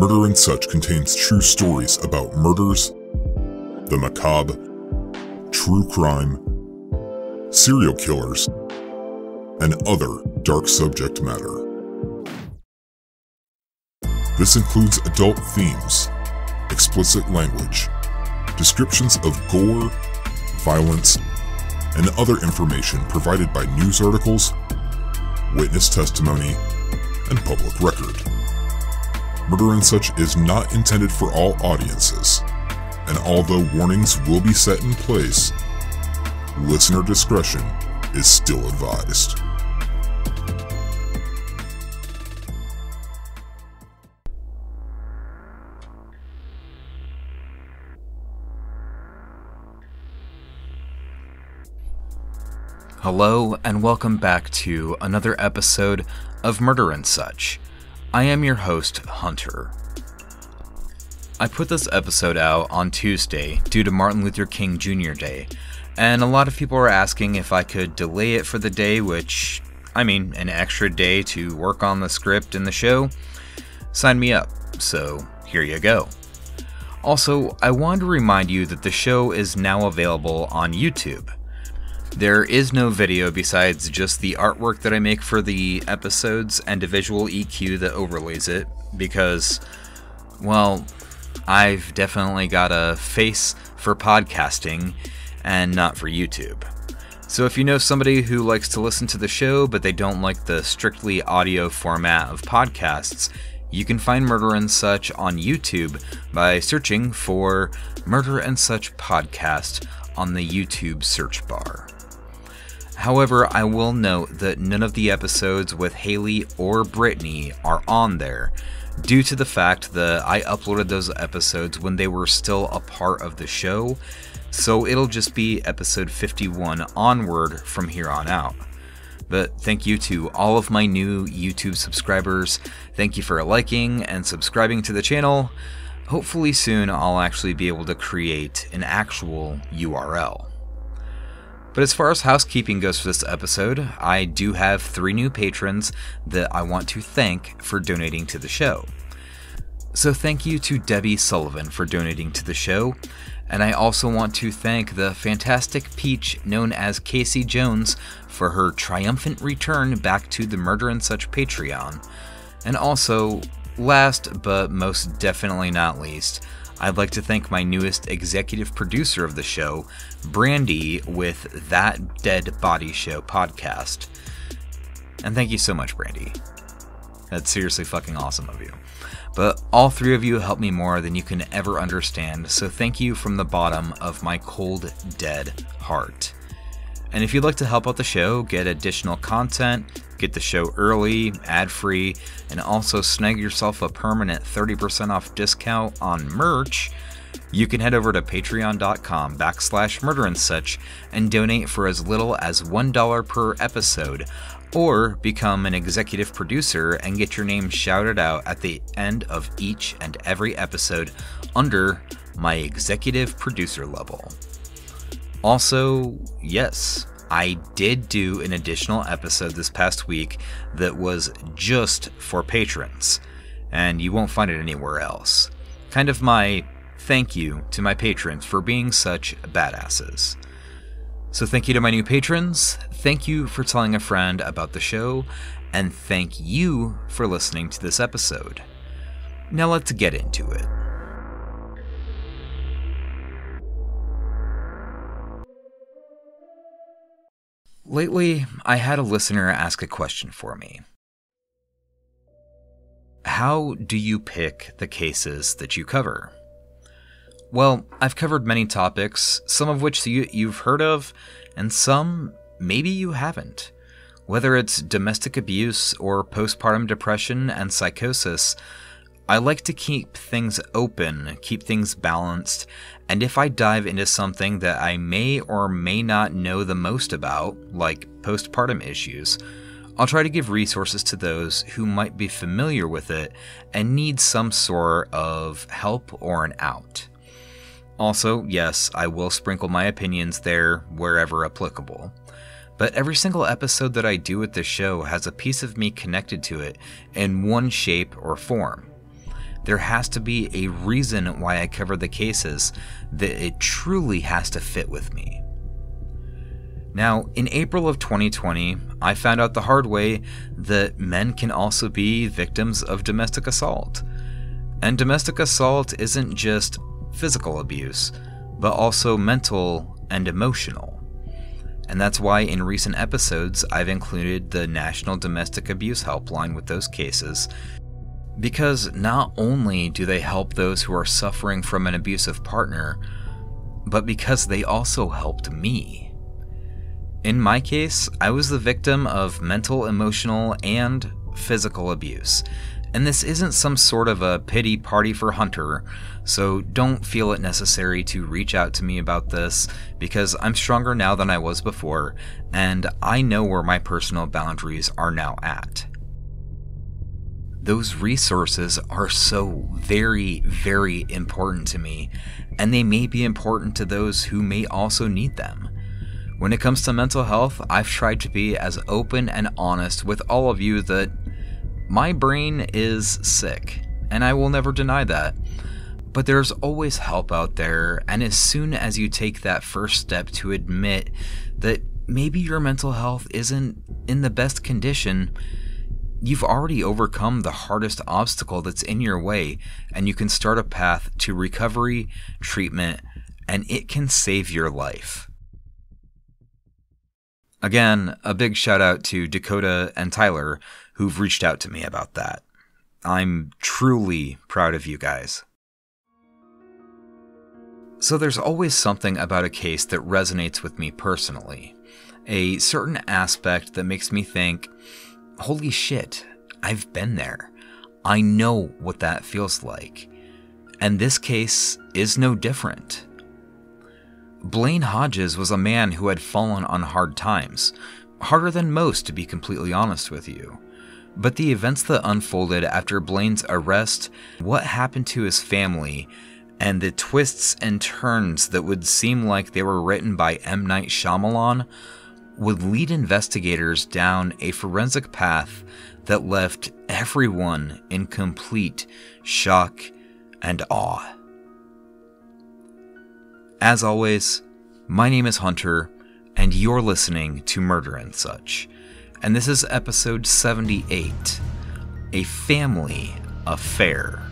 Murder and Such contains true stories about murders, the macabre, true crime, serial killers, and other dark subject matter. This includes adult themes, explicit language, descriptions of gore, violence, and other information provided by news articles, witness testimony, and public record. Murder and Such is not intended for all audiences, and although warnings will be set in place, listener discretion is still advised. Hello, and welcome back to another episode of Murder and Such. I am your host, Hunter. I put this episode out on Tuesday due to Martin Luther King Jr. Day, and a lot of people are asking if I could delay it for the day, which, an extra day to work on the script and the show. Sign me up, so here you go. Also, I wanted to remind you that the show is now available on YouTube. There is no video besides just the artwork that I make for the episodes and a visual EQ that overlays it, because, well, I've definitely got a face for podcasting and not for YouTube. So if you know somebody who likes to listen to the show but they don't like the strictly audio format of podcasts, you can find Murder and Such on YouTube by searching for Murder and Such Podcast on the YouTube search bar. However, I will note that none of the episodes with Haley or Brittany are on there, due to the fact that I uploaded those episodes when they were still a part of the show, so it'll just be episode 51 onward from here on out. But thank you to all of my new YouTube subscribers. Thank you for liking and subscribing to the channel. Hopefully soon I'll actually be able to create an actual URL. But as far as housekeeping goes for this episode, I do have 3 new patrons that I want to thank for donating to the show. So thank you to Debbie Sullivan for donating to the show, and I also want to thank the fantastic Peach known as Casey Jones for her triumphant return back to the Murder and Such Patreon. And also, last but most definitely not least, I'd like to thank my newest executive producer of the show, Brandy, with That Dead Body Show podcast. And thank you so much, Brandy. That's seriously fucking awesome of you. But all 3 of you help me more than you can ever understand, so thank you from the bottom of my cold, dead heart. And if you'd like to help out the show, get additional content, get the show early, ad-free, and also snag yourself a permanent 30% off discount on merch, you can head over to patreon.com/murderandsuch and donate for as little as $1 per episode, or become an executive producer and get your name shouted out at the end of each and every episode under my executive producer level. Also, yes, I did do an additional episode this past week that was just for patrons, and you won't find it anywhere else. Kind of my thank you to my patrons for being such badasses. So thank you to my new patrons, thank you for telling a friend about the show, and thank you for listening to this episode. Now let's get into it. Lately, I had a listener ask a question for me. How do you pick the cases that you cover? Well, I've covered many topics, some of which you've heard of, and some maybe you haven't. Whether it's domestic abuse or postpartum depression and psychosis, I like to keep things open, keep things balanced, and if I dive into something that I may or may not know the most about, like postpartum issues, I'll try to give resources to those who might be familiar with it and need some sort of help or an out. Also, yes, I will sprinkle my opinions there wherever applicable. But every single episode that I do with this show has a piece of me connected to it in one shape or form. there has to be a reason why I cover the cases, that it truly has to fit with me. Now, in April of 2020, I found out the hard way that men can also be victims of domestic assault. And domestic assault isn't just physical abuse, but also mental and emotional. And that's why in recent episodes I've included the National Domestic Abuse Helpline with those cases, because not only do they help those who are suffering from an abusive partner, but because they also helped me. In my case, I was the victim of mental, emotional, and physical abuse. And this isn't some sort of a pity party for Hunter, so don't feel it necessary to reach out to me about this, because I'm stronger now than I was before, and I know where my personal boundaries are now at. Those resources are so very, very important to me, and they may be important to those who may also need them. When it comes to mental health, I've tried to be as open and honest with all of you that my brain is sick, and I will never deny that. But there's always help out there, and as soon as you take that first step to admit that maybe your mental health isn't in the best condition, you've already overcome the hardest obstacle that's in your way, and you can start a path to recovery, treatment, and it can save your life. Again, a big shout out to Dakota and Tyler who've reached out to me about that. I'm truly proud of you guys. So there's always something about a case that resonates with me personally. A certain aspect that makes me think, holy shit, I've been there. I know what that feels like. And this case is no different. Blaine Hodges was a man who had fallen on hard times, harder than most to be completely honest with you. But the events that unfolded after Blaine's arrest, what happened to his family, and the twists and turns that would seem like they were written by M. Night Shyamalan, would lead investigators down a forensic path that left everyone in complete shock and awe. As always, my name is Hunter, and you're listening to Murder and Such, and this is episode 78, A Family Affair.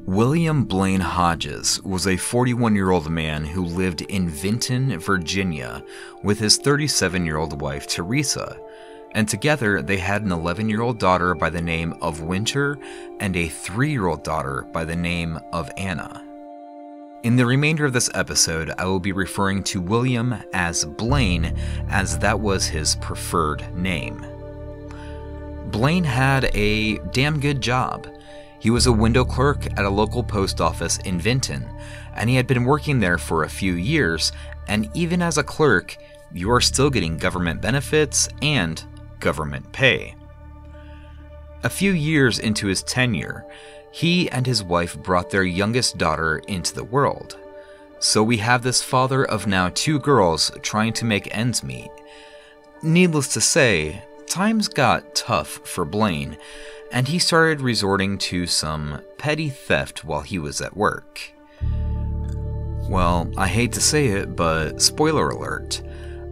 William Blaine Hodges was a 41-year-old man who lived in Vinton, Virginia, with his 37-year-old wife, Teresa, and together they had an 11-year-old daughter by the name of Winter and a 3-year-old daughter by the name of Anna. In the remainder of this episode, I will be referring to William as Blaine, as that was his preferred name. Blaine had a damn good job. He was a window clerk at a local post office in Vinton, and he had been working there for a few years, and even as a clerk, you are still getting government benefits and government pay. A few years into his tenure, he and his wife brought their youngest daughter into the world. So we have this father of now 2 girls trying to make ends meet. Needless to say, times got tough for Blaine, and he started resorting to some petty theft while he was at work. Well, I hate to say it, but spoiler alert,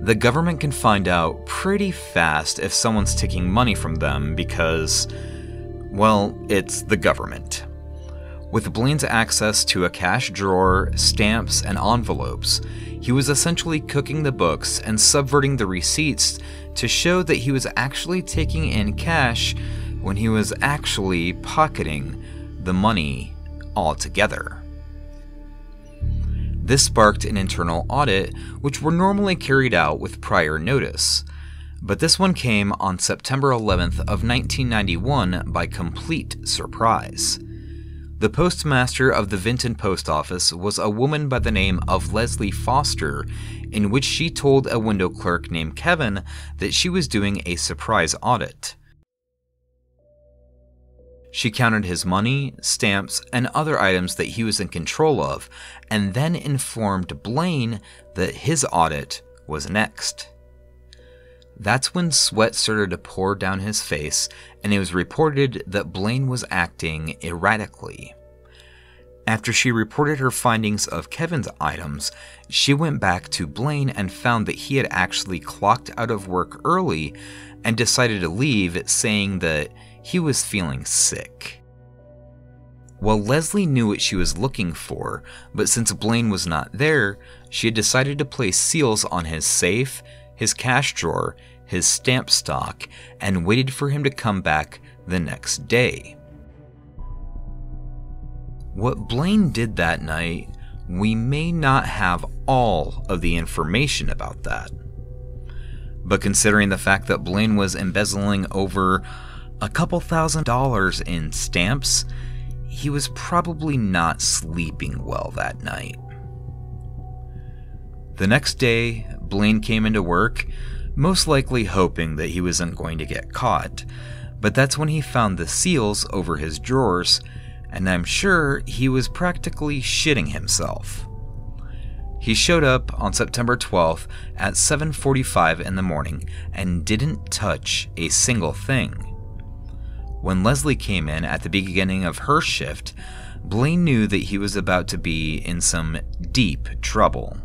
the government can find out pretty fast if someone's taking money from them because, well, it's the government. With Blaine's access to a cash drawer, stamps, and envelopes, he was essentially cooking the books and subverting the receipts to show that he was actually taking in cash when he was actually pocketing the money altogether. This sparked an internal audit, which were normally carried out with prior notice, but this one came on September 11th of 1991 by complete surprise. The postmaster of the Vinton post office was a woman by the name of Leslie Foster, in which she told a window clerk named Kevin that she was doing a surprise audit. She counted his money, stamps, and other items that he was in control of, and then informed Blaine that his audit was next. That's when sweat started to pour down his face, and it was reported that Blaine was acting erratically. After she reported her findings of Kevin's items, she went back to Blaine and found that he had actually clocked out of work early and decided to leave, saying that he was feeling sick. Well, Leslie knew what she was looking for, but since Blaine was not there, she had decided to place seals on his safe, his cash drawer, his stamp stock, and waited for him to come back the next day. What Blaine did that night, we may not have all of the information about that. But considering the fact that Blaine was embezzling over a couple $1,000s in stamps, he was probably not sleeping well that night. The next day, Blaine came into work, most likely hoping that he wasn't going to get caught, but that's when he found the seals over his drawers, and I'm sure he was practically shitting himself. He showed up on September 12th at 7:45 in the morning and didn't touch a single thing. When Leslie came in at the beginning of her shift, Blaine knew that he was about to be in some deep trouble.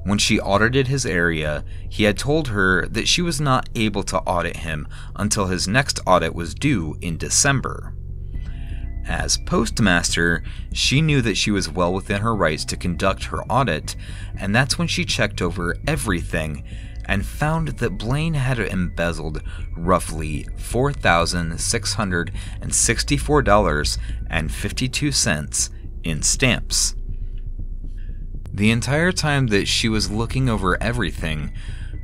When she audited his area, he had told her that she was not able to audit him until his next audit was due in December. As postmaster, she knew that she was well within her rights to conduct her audit, and that's when she checked over everything and found that Blaine had embezzled roughly $4,664.52 in stamps. The entire time that she was looking over everything,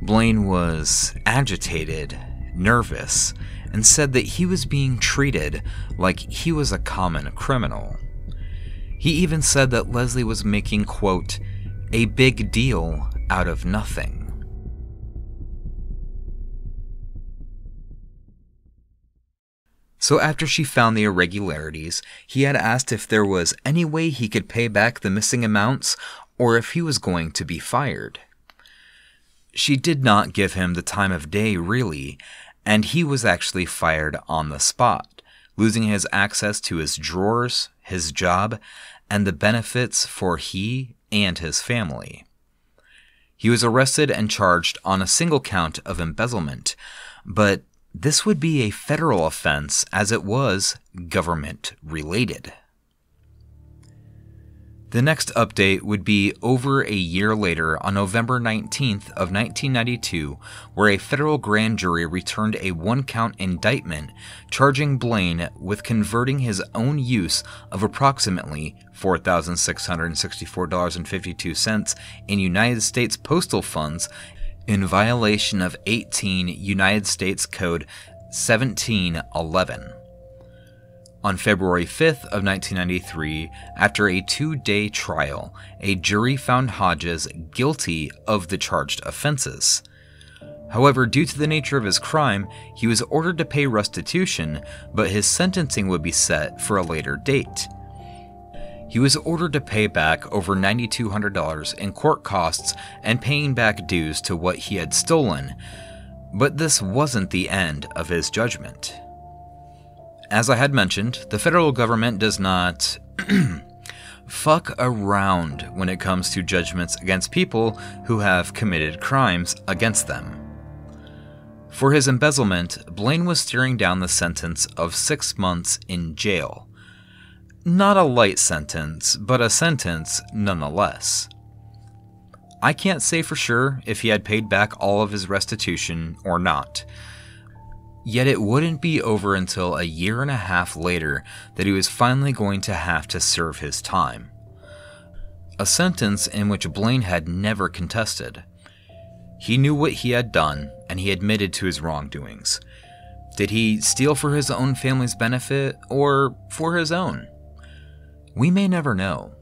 Blaine was agitated, nervous, and said that he was being treated like he was a common criminal. He even said that Leslie was making, quote, a big deal out of nothing. So after she found the irregularities, he had asked if there was any way he could pay back the missing amounts or if he was going to be fired. She did not give him the time of day, really, and he was actually fired on the spot, losing his access to his drawers, his job, and the benefits for he and his family. He was arrested and charged on a single count of embezzlement, but this would be a federal offense as it was government-related. The next update would be over a year later on November 19th of 1992, where a federal grand jury returned a one-count indictment charging Blaine with converting his own use of approximately $4,664.52 in United States postal funds in violation of 18 United States Code 1711. On February 5th of 1993, after a 2-day trial, a jury found Hodges guilty of the charged offenses. However, due to the nature of his crime, he was ordered to pay restitution, but his sentencing would be set for a later date. He was ordered to pay back over $9,200 in court costs and paying back dues to what he had stolen, but this wasn't the end of his judgment. As I had mentioned, the federal government does not fuck around when it comes to judgments against people who have committed crimes against them. For his embezzlement, Blaine was staring down the sentence of 6 months in jail. Not a light sentence, but a sentence nonetheless. I can't say for sure if he had paid back all of his restitution or not. Yet it wouldn't be over until a year and a half later that he was finally going to have to serve his time. A sentence in which Blaine had never contested. He knew what he had done, and he admitted to his wrongdoings. Did he steal for his own family's benefit, or for his own? We may never know.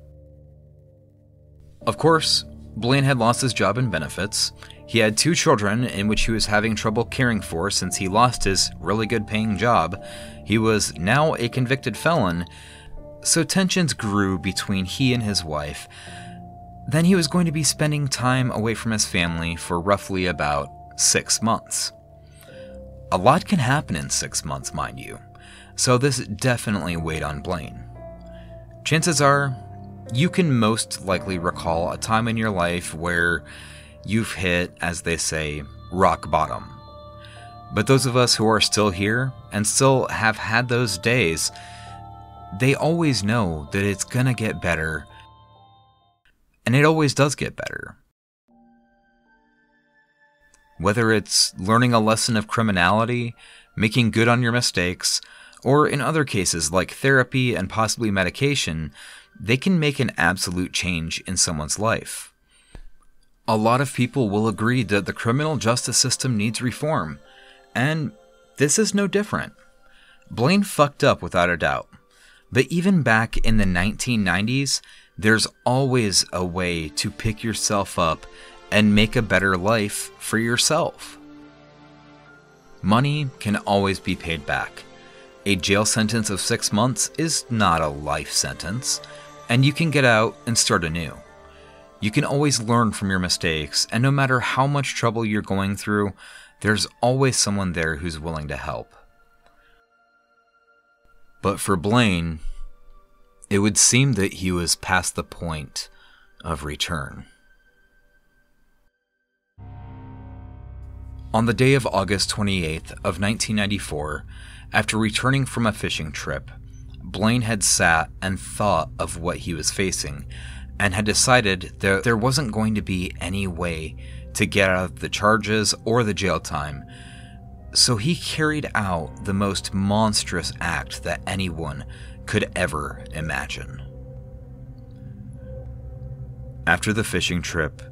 Of course, Blaine had lost his job and benefits. He had 2 children in which he was having trouble caring for since he lost his really good paying job. He was now a convicted felon, so tensions grew between he and his wife. Then he was going to be spending time away from his family for roughly about 6 months. A lot can happen in 6 months, mind you, so this definitely weighed on Blaine. Chances are, you can most likely recall a time in your life where you've hit, as they say, rock bottom. But those of us who are still here and still have had those days, they always know that it's gonna get better, and it always does get better. Whether it's learning a lesson of criminality, making good on your mistakes, or in other cases like therapy and possibly medication, they can make an absolute change in someone's life. A lot of people will agree that the criminal justice system needs reform, and this is no different. Blaine fucked up without a doubt, but even back in the 1990s, there's always a way to pick yourself up and make a better life for yourself. Money can always be paid back. A jail sentence of 6 months is not a life sentence, and you can get out and start anew. You can always learn from your mistakes, and no matter how much trouble you're going through, there's always someone there who's willing to help. But for Blaine, it would seem that he was past the point of return. On the day of August 28th of 1994, after returning from a fishing trip, Blaine had sat and thought of what he was facing, and had decided that there wasn't going to be any way to get out of the charges or the jail time, so he carried out the most monstrous act that anyone could ever imagine. After the fishing trip,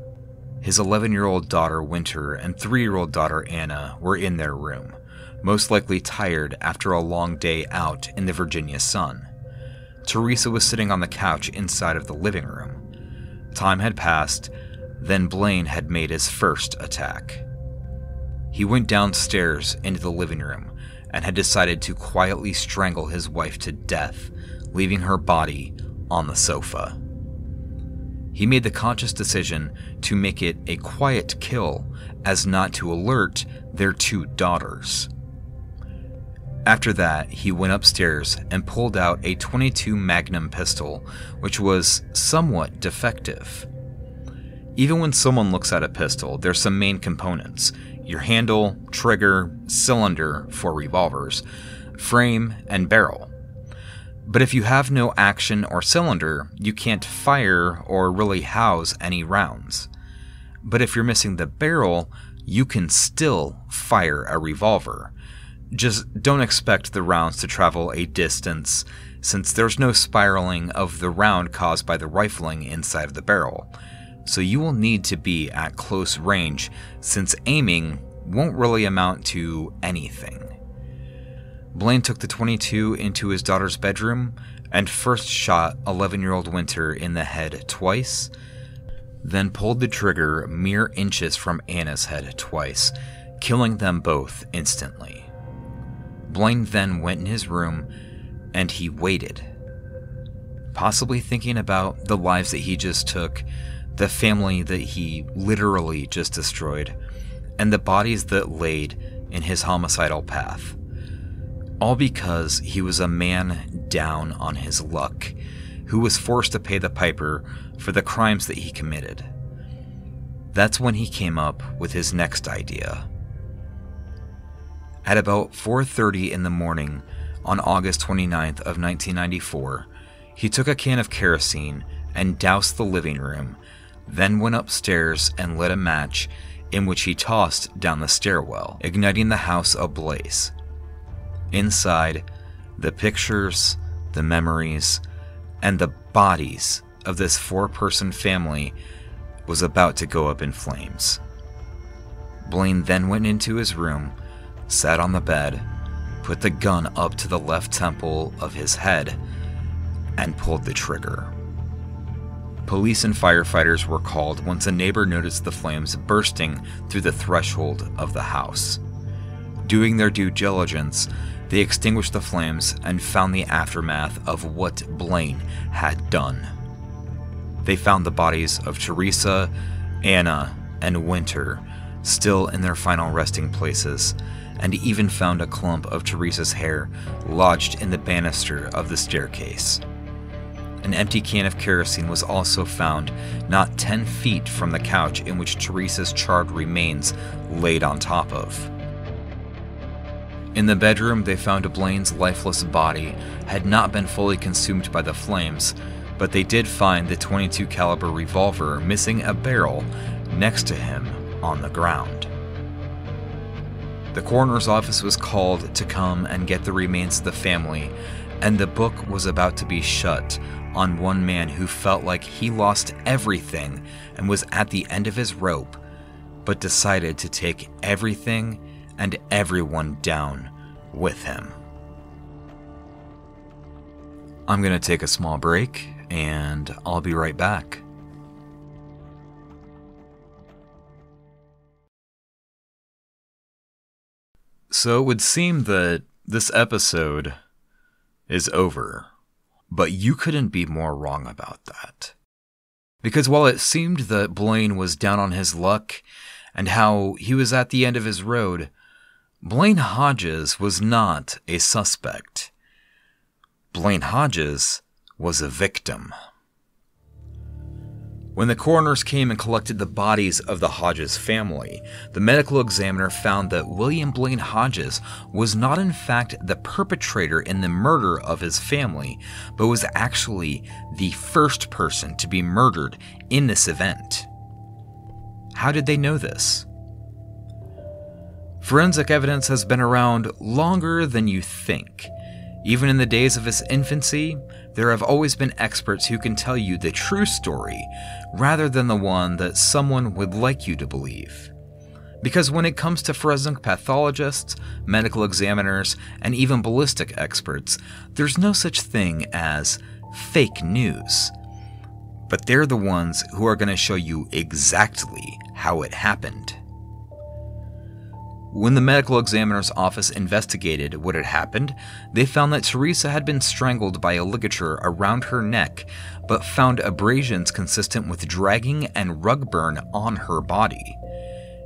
his 11-year-old daughter Winter and 3-year-old daughter Anna were in their room, most likely tired after a long day out in the Virginia sun. Teresa was sitting on the couch inside of the living room. Time had passed, then Blaine had made his first attack. He went downstairs into the living room and had decided to quietly strangle his wife to death, leaving her body on the sofa. He made the conscious decision to make it a quiet kill as not to alert their 2 daughters. After that, he went upstairs and pulled out a .22 Magnum pistol, which was somewhat defective. Even when someone looks at a pistol, there's some main components: your handle, trigger, cylinder for revolvers, frame, and barrel. But if you have no action or cylinder, you can't fire or really house any rounds. But if you're missing the barrel, you can still fire a revolver. Just don't expect the rounds to travel a distance, since there's no spiraling of the round caused by the rifling inside of the barrel. So you will need to be at close range, since aiming won't really amount to anything. Blaine took the .22 into his daughter's bedroom and first shot 11-year-old Winter in the head twice, then pulled the trigger mere inches from Anna's head twice, killing them both instantly. Blaine then went in his room and he waited, possibly thinking about the lives that he just took, the family that he literally just destroyed, and the bodies that laid in his homicidal path. All because he was a man down on his luck, who was forced to pay the piper for the crimes that he committed. That's when he came up with his next idea. At about 4:30 in the morning on August 29th of 1994, he took a can of kerosene and doused the living room, then went upstairs and lit a match in which he tossed down the stairwell, igniting the house ablaze. Inside, the pictures, the memories, and the bodies of this 4-person family was about to go up in flames. Blaine then went into his room, sat on the bed, put the gun up to the left temple of his head, and pulled the trigger. Police and firefighters were called once a neighbor noticed the flames bursting through the threshold of the house. Doing their due diligence, they extinguished the flames and found the aftermath of what Blaine had done. They found the bodies of Teresa, Anna, and Winter still in their final resting places, and even found a clump of Teresa's hair lodged in the banister of the staircase. An empty can of kerosene was also found not 10 feet from the couch in which Teresa's charred remains laid on top of. In the bedroom, they found Blaine's lifeless body had not been fully consumed by the flames, but they did find the .22 caliber revolver missing a barrel next to him on the ground. The coroner's office was called to come and get the remains of the family, and the book was about to be shut on one man who felt like he lost everything and was at the end of his rope, but decided to take everything and everyone down with him. I'm going to take a small break, and I'll be right back. So it would seem that this episode is over, but you couldn't be more wrong about that. Because while it seemed that Blaine was down on his luck and how he was at the end of his road, Blaine Hodges was not a suspect. Blaine Hodges was a victim. When the coroners came and collected the bodies of the Hodges family, the medical examiner found that William Blaine Hodges was not in fact the perpetrator in the murder of his family, but was actually the first person to be murdered in this event. How did they know this? Forensic evidence has been around longer than you think. Even in the days of its infancy, there have always been experts who can tell you the true story rather than the one that someone would like you to believe. Because when it comes to forensic pathologists, medical examiners, and even ballistic experts, there's no such thing as fake news. But they're the ones who are going to show you exactly how it happened. When the medical examiner's office investigated what had happened, they found that Teresa had been strangled by a ligature around her neck, but found abrasions consistent with dragging and rug burn on her body.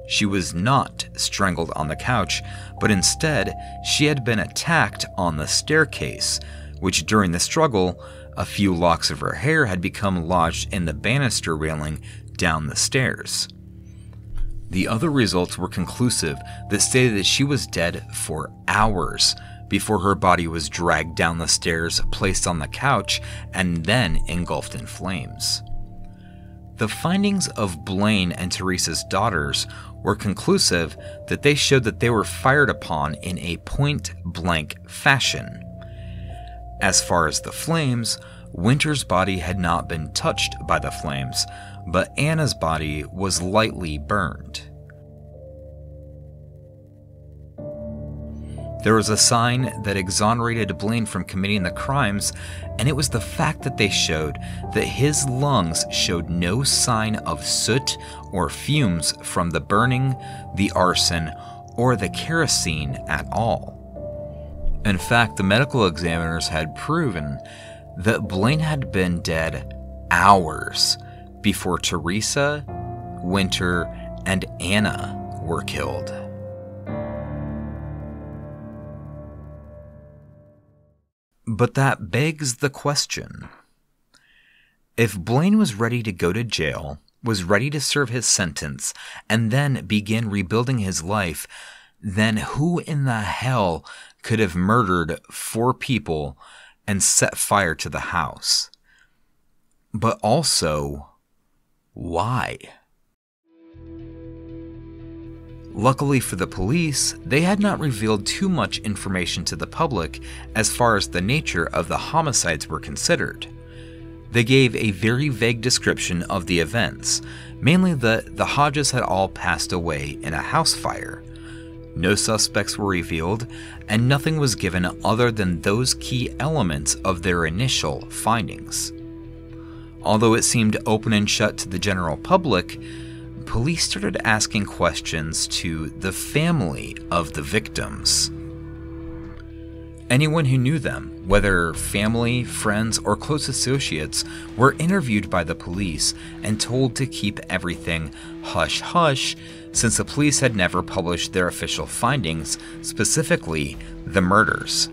She was not strangled on the couch, but instead, she had been attacked on the staircase, which during the struggle, a few locks of her hair had become lodged in the banister railing down the stairs. The other results were conclusive that stated that she was dead for hours before her body was dragged down the stairs, placed on the couch, and then engulfed in flames. The findings of Blaine and Teresa's daughters were conclusive that they showed that they were fired upon in a point-blank fashion. As far as the flames, Winter's body had not been touched by the flames, but Anna's body was lightly burned. There was a sign that exonerated Blaine from committing the crimes, and it was the fact that they showed that his lungs showed no sign of soot or fumes from the burning, the arson, or the kerosene at all. In fact, the medical examiners had proven that Blaine had been dead hours before Teresa, Winter, and Anna were killed. But that begs the question. If Blaine was ready to go to jail, was ready to serve his sentence, and then begin rebuilding his life, then who in the hell could have murdered 4 people and set fire to the house? But also, why? Luckily for the police, they had not revealed too much information to the public as far as the nature of the homicides were considered. They gave a very vague description of the events, mainly that the Hodges had all passed away in a house fire. No suspects were revealed, and nothing was given other than those key elements of their initial findings. Although it seemed open and shut to the general public, police started asking questions to the family of the victims. Anyone who knew them, whether family, friends, or close associates, were interviewed by the police and told to keep everything hush-hush, since the police had never published their official findings, specifically the murders.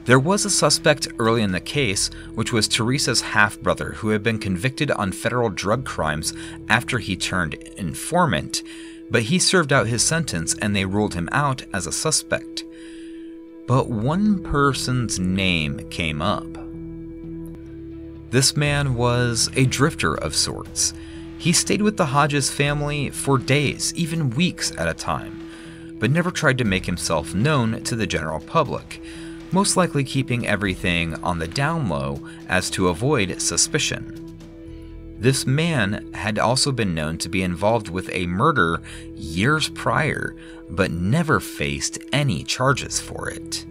There was a suspect early in the case, which was Teresa's half-brother, who had been convicted on federal drug crimes after he turned informant, but he served out his sentence and they ruled him out as a suspect. But one person's name came up. This man was a drifter of sorts. He stayed with the Hodges family for days, even weeks at a time, but never tried to make himself known to the general public, most likely keeping everything on the down low as to avoid suspicion. This man had also been known to be involved with a murder years prior, but never faced any charges for it.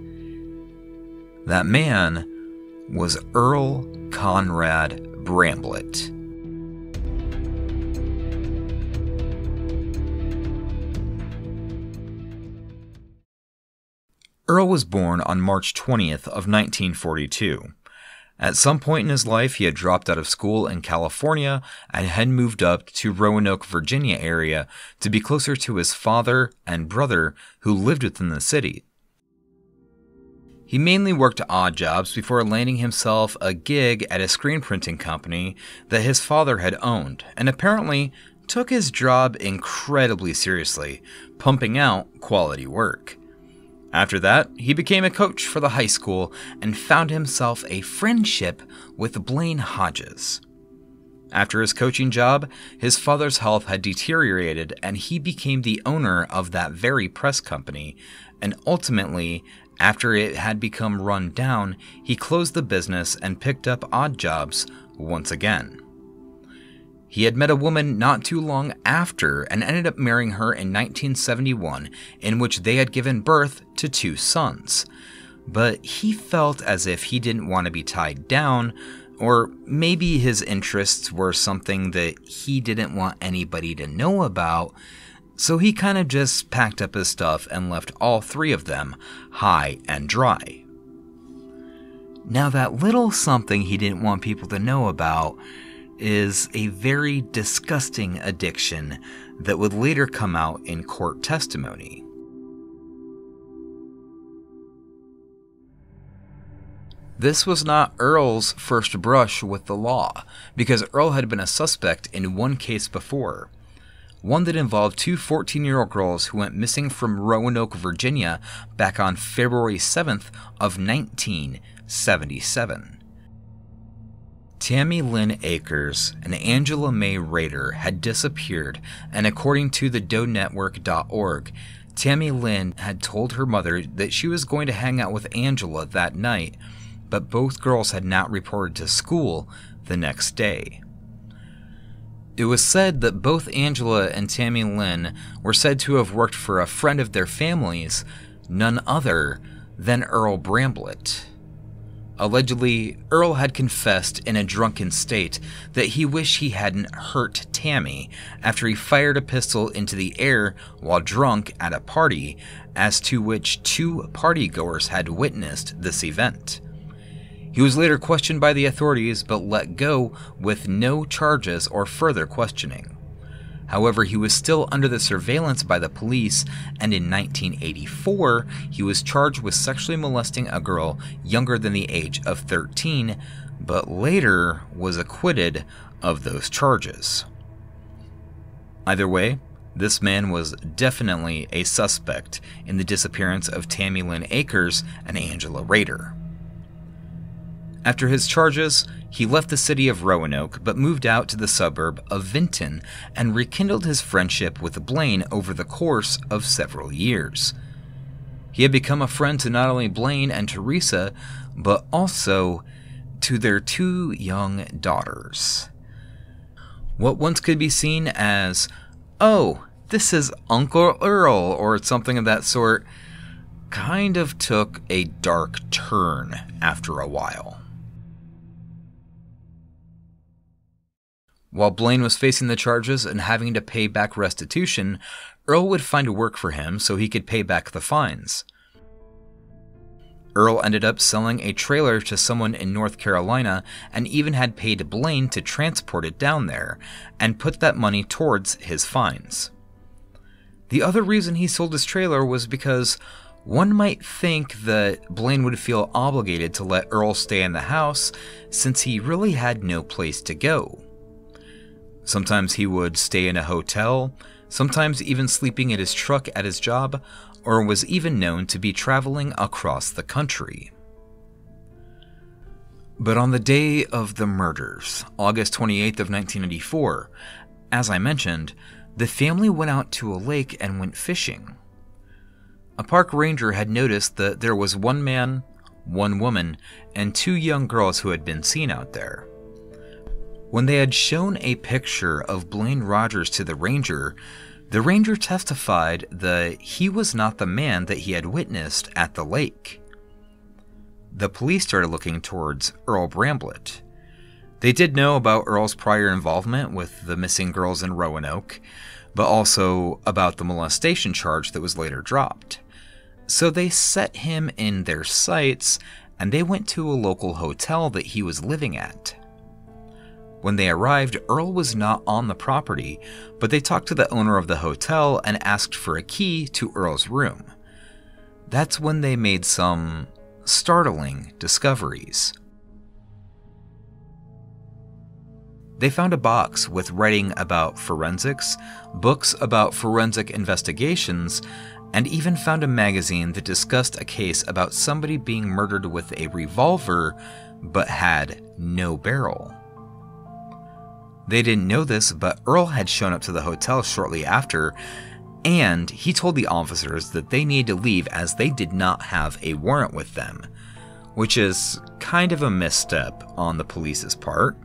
That man was Earl Conrad Bramblett. Earl was born on March 20th of 1942. At some point in his life, he had dropped out of school in California and had moved up to Roanoke, Virginia area to be closer to his father and brother who lived within the city. He mainly worked odd jobs before landing himself a gig at a screen printing company that his father had owned, and apparently took his job incredibly seriously, pumping out quality work. After that, he became a coach for the high school and found himself a friendship with Blaine Hodges. After his coaching job, his father's health had deteriorated and he became the owner of that very press company, and ultimately, after it had become run down, he closed the business and picked up odd jobs once again. He had met a woman not too long after and ended up marrying her in 1971, in which they had given birth to 2 sons. But he felt as if he didn't want to be tied down, or maybe his interests were something that he didn't want anybody to know about, so he kind of just packed up his stuff and left all 3 of them high and dry. Now that little something he didn't want people to know about is a very disgusting addiction that would later come out in court testimony. This was not Earl's first brush with the law, because Earl had been a suspect in one case before, one that involved 2 14-year-old girls who went missing from Roanoke, Virginia back on February 7th of 1977. Tammy Lynn Akers and Angela Mae Rader had disappeared, and according to the DoeNetwork.org, Tammy Lynn had told her mother that she was going to hang out with Angela that night, but both girls had not reported to school the next day. It was said that both Angela and Tammy Lynn were said to have worked for a friend of their families, none other than Earl Bramblett. Allegedly, Earl had confessed in a drunken state that he wished he hadn't hurt Tammy after he fired a pistol into the air while drunk at a party, as to which 2 partygoers had witnessed this event. He was later questioned by the authorities but let go with no charges or further questioning. However, he was still under the surveillance by the police, and in 1984, he was charged with sexually molesting a girl younger than the age of 13, but later was acquitted of those charges. Either way, this man was definitely a suspect in the disappearance of Tammy Lynn Akers and Angela Rader. After his charges, he left the city of Roanoke but moved out to the suburb of Vinton and rekindled his friendship with Blaine over the course of several years. He had become a friend to not only Blaine and Teresa, but also to their 2 young daughters. What once could be seen as, "Oh, this is Uncle Earl," or something of that sort, kind of took a dark turn after a while. While Blaine was facing the charges and having to pay back restitution, Earl would find work for him so he could pay back the fines. Earl ended up selling a trailer to someone in North Carolina and even had paid Blaine to transport it down there and put that money towards his fines. The other reason he sold his trailer was because one might think that Blaine would feel obligated to let Earl stay in the house since he really had no place to go. Sometimes he would stay in a hotel, sometimes even sleeping in his truck at his job, or was even known to be traveling across the country. But on the day of the murders, August 28th of 1994, as I mentioned, the family went out to a lake and went fishing. A park ranger had noticed that there was one man, one woman, and 2 young girls who had been seen out there. When they had shown a picture of Blaine Rogers to the ranger testified that he was not the man that he had witnessed at the lake. The police started looking towards Earl Bramblett. They did know about Earl's prior involvement with the missing girls in Roanoke, but also about the molestation charge that was later dropped. So they set him in their sights, and they went to a local hotel that he was living at. When they arrived, Earl was not on the property, but they talked to the owner of the hotel and asked for a key to Earl's room. That's when they made some startling discoveries. They found a box with writing about forensics, books about forensic investigations, and even found a magazine that discussed a case about somebody being murdered with a revolver but had no barrel. They didn't know this, but Earl had shown up to the hotel shortly after, and he told the officers that they needed to leave as they did not have a warrant with them, which is kind of a misstep on the police's part.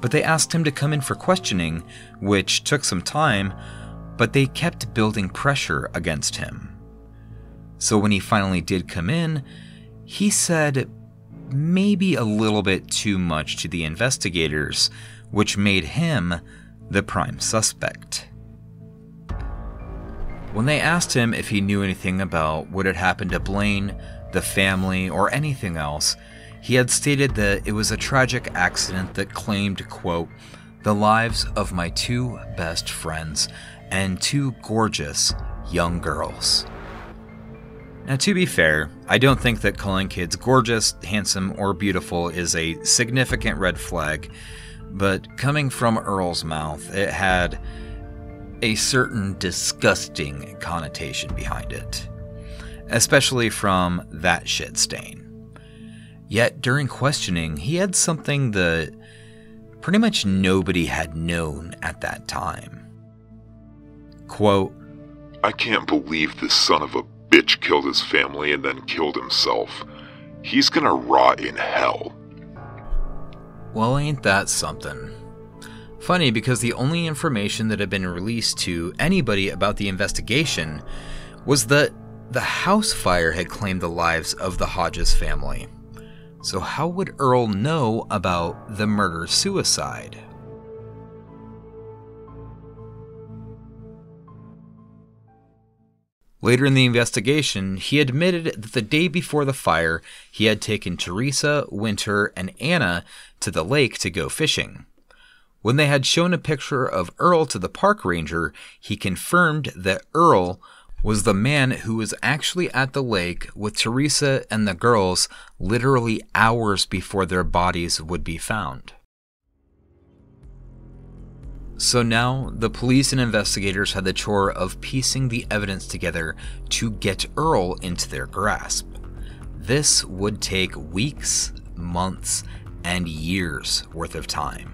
But they asked him to come in for questioning, which took some time, but they kept building pressure against him. So when he finally did come in, he said maybe a little bit too much to the investigators, which made him the prime suspect. When they asked him if he knew anything about what had happened to Blaine, the family, or anything else, he had stated that it was a tragic accident that claimed, quote, "the lives of my 2 best friends and 2 gorgeous young girls." Now, to be fair, I don't think that calling kids gorgeous, handsome, or beautiful is a significant red flag, but coming from Earl's mouth, it had a certain disgusting connotation behind it, especially from that shit stain. Yet during questioning, he had something that pretty much nobody had known at that time. Quote, "I can't believe this son of a bitch killed his family and then killed himself. He's gonna rot in hell." Well, ain't that something? Funny, because the only information that had been released to anybody about the investigation was that the house fire had claimed the lives of the Hodges family. So how would Earl know about the murder-suicide? Later in the investigation, he admitted that the day before the fire, he had taken Teresa, Winter, and Anna to the lake to go fishing. When they had shown a picture of Earl to the park ranger, he confirmed that Earl was the man who was actually at the lake with Teresa and the girls literally hours before their bodies would be found. So now, the police and investigators had the chore of piecing the evidence together to get Earl into their grasp. This would take weeks, months, and years worth of time.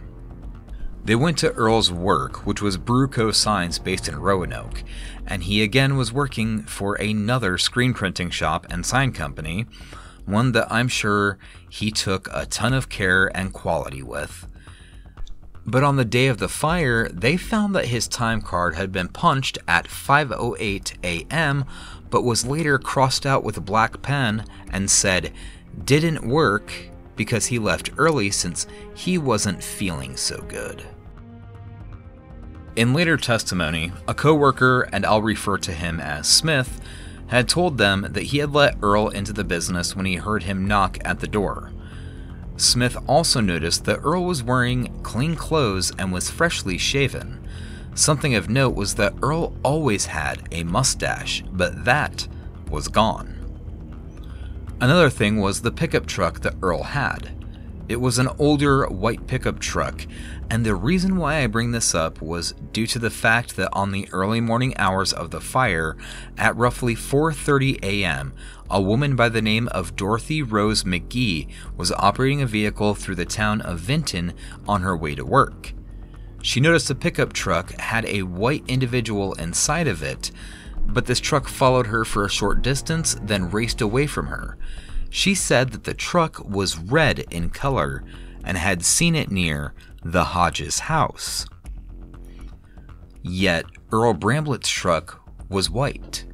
They went to Earl's work, which was Bruco Signs based in Roanoke, and he again was working for another screen printing shop and sign company, one that I'm sure he took a ton of care and quality with. But on the day of the fire, they found that his time card had been punched at 5:08 a.m., but was later crossed out with a black pen and said, "didn't work," because he left early since he wasn't feeling so good. In later testimony, a co-worker, and I'll refer to him as Smith, had told them that he had let Earl into the business when he heard him knock at the door. Smith also noticed that Earl was wearing clean clothes and was freshly shaven. Something of note was that Earl always had a mustache, but that was gone. Another thing was the pickup truck that Earl had. It was an older white pickup truck, and the reason why I bring this up was due to the fact that on the early morning hours of the fire, at roughly 4:30 a.m., a woman by the name of Dorothy Rose McGee was operating a vehicle through the town of Vinton on her way to work. She noticed the pickup truck had a white individual inside of it, but this truck followed her for a short distance, then raced away from her. She said that the truck was red in color and had seen it near the Hodges house. Yet Earl Bramblett's truck was white.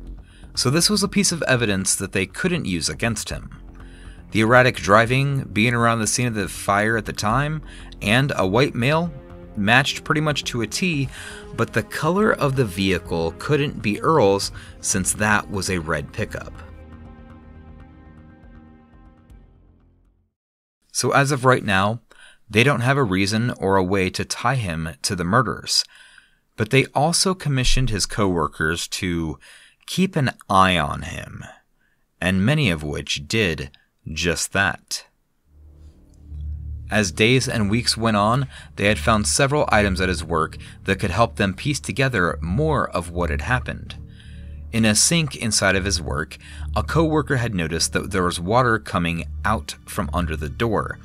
So this was a piece of evidence that they couldn't use against him. The erratic driving, being around the scene of the fire at the time, and a white male matched pretty much to a T, but the color of the vehicle couldn't be Earl's since that was a red pickup. So as of right now, they don't have a reason or a way to tie him to the murders, but they also commissioned his co-workers to keep an eye on him, and many of which did just that. As days and weeks went on, they had found several items at his work that could help them piece together more of what had happened. In a sink inside of his work, a co-worker had noticed that there was water coming out from under the door,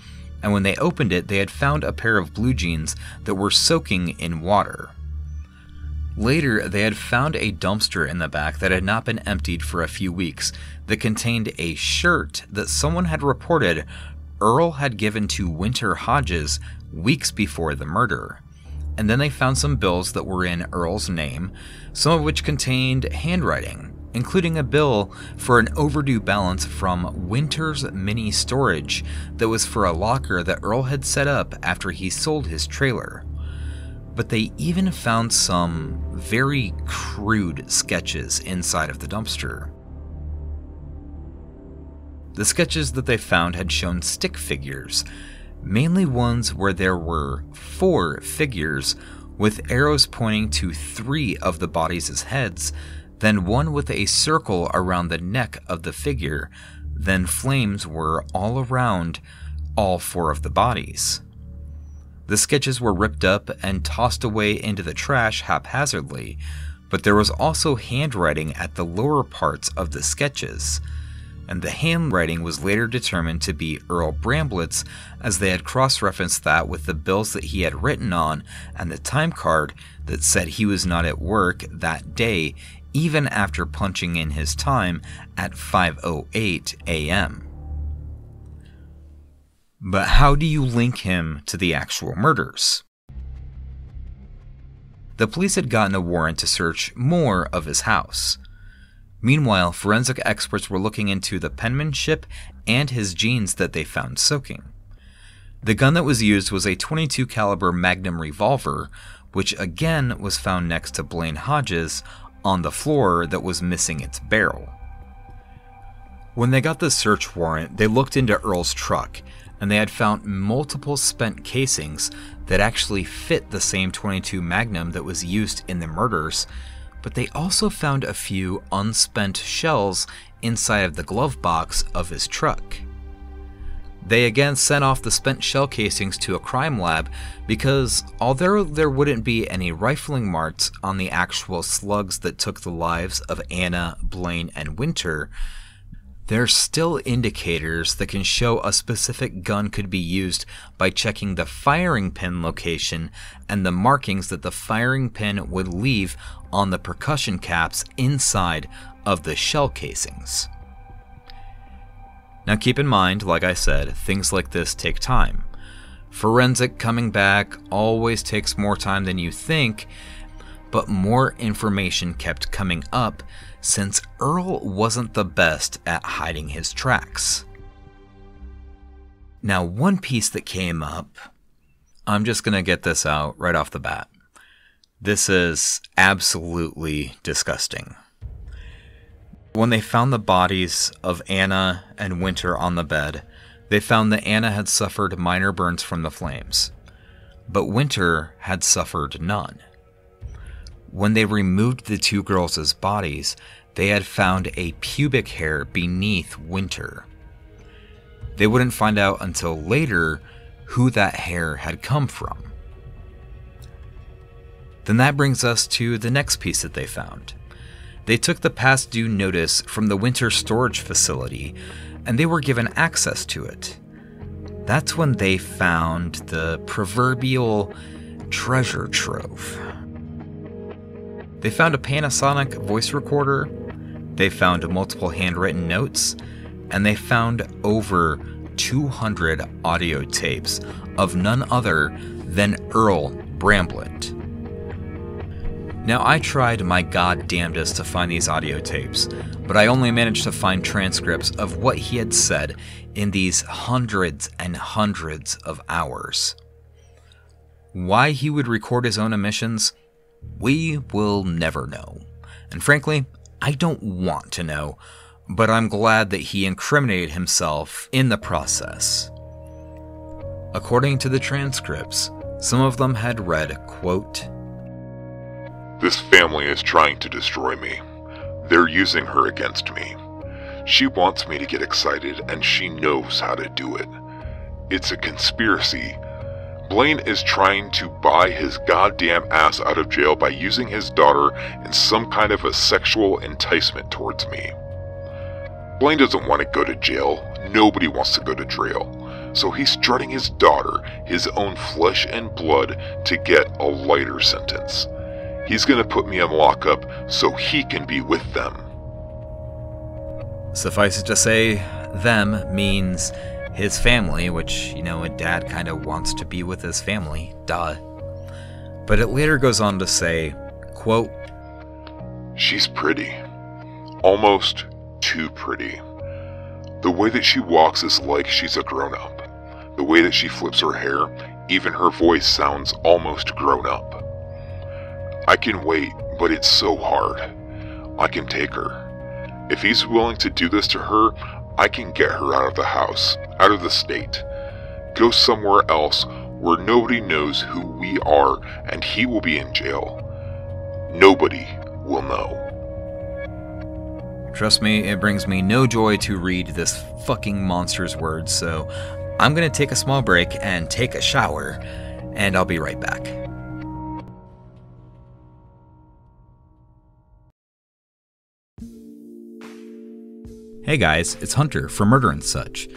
and when they opened it, they had found a pair of blue jeans that were soaking in water. Later, they had found a dumpster in the back that had not been emptied for a few weeks that contained a shirt that someone had reported Earl had given to Winter Hodges weeks before the murder. And then they found some bills that were in Earl's name, some of which contained handwriting, including a bill for an overdue balance from Winter's Mini Storage that was for a locker that Earl had set up after he sold his trailer. But they even found some very crude sketches inside of the dumpster. The sketches that they found had shown stick figures, mainly ones where there were 4 figures with arrows pointing to 3 of the bodies' heads, then one with a circle around the neck of the figure, then flames were all around all 4 of the bodies. The sketches were ripped up and tossed away into the trash haphazardly, but there was also handwriting at the lower parts of the sketches, and the handwriting was later determined to be Earl Bramblett's, as they had cross-referenced that with the bills that he had written on and the time card that said he was not at work that day, even after punching in his time at 5:08 a.m. But how do you link him to the actual murders? The police had gotten a warrant to search more of his house. Meanwhile, forensic experts were looking into the penmanship and his jeans that they found soaking. The gun that was used was a .22 caliber Magnum revolver, which again was found next to Blaine Hodges on the floor that was missing its barrel. When they got the search warrant, they looked into Earl's truck, and they had found multiple spent casings that actually fit the same .22 Magnum that was used in the murders, but they also found a few unspent shells inside of the glove box of his truck. They again sent off the spent shell casings to a crime lab because although there wouldn't be any rifling marks on the actual slugs that took the lives of Anna, Blaine, and Winter, there's still indicators that can show a specific gun could be used by checking the firing pin location and the markings that the firing pin would leave on the percussion caps inside of the shell casings. Now keep in mind, like I said, things like this take time. Forensic coming back always takes more time than you think, but more information kept coming up since Earl wasn't the best at hiding his tracks. Now, one piece that came up, I'm just going to get this out right off the bat. This is absolutely disgusting. When they found the bodies of Anna and Winter on the bed, they found that Anna had suffered minor burns from the flames, but Winter had suffered none. When they removed the two girls' bodies, they had found a pubic hair beneath Winter. They wouldn't find out until later who that hair had come from. Then that brings us to the next piece that they found. They took the past due notice from the Winter storage facility, and they were given access to it. That's when they found the proverbial treasure trove. They found a Panasonic voice recorder, they found multiple handwritten notes, and they found over 200 audio tapes of none other than Earl Bramblett. Now, I tried my goddamnedest to find these audio tapes, but I only managed to find transcripts of what he had said in these hundreds and hundreds of hours. Why he would record his own emissions, we will never know. And frankly, I don't want to know, but I'm glad that he incriminated himself in the process. According to the transcripts, some of them had read, quote, "This family is trying to destroy me. They're using her against me. She wants me to get excited, and she knows how to do it. It's a conspiracy. Blaine is trying to buy his goddamn ass out of jail by using his daughter in some kind of a sexual enticement towards me. Blaine doesn't want to go to jail. Nobody wants to go to jail. So he's strutting his daughter, his own flesh and blood, to get a lighter sentence. He's gonna put me in lockup so he can be with them." Suffice it to say, them means his family, which, a dad kind of wants to be with his family, duh. But it later goes on to say, quote, "She's pretty. Almost too pretty. The way that she walks is like she's a grown-up. The way that she flips her hair, even her voice sounds almost grown-up. I can wait, but it's so hard. I can take her. If he's willing to do this to her, I can get her out of the house, out of the state. Go somewhere else where nobody knows who we are, and he will be in jail. Nobody will know." Trust me, it brings me no joy to read this fucking monster's words, so I'm gonna take a small break and take a shower, and I'll be right back. Hey guys, it's Hunter from Murder and Such.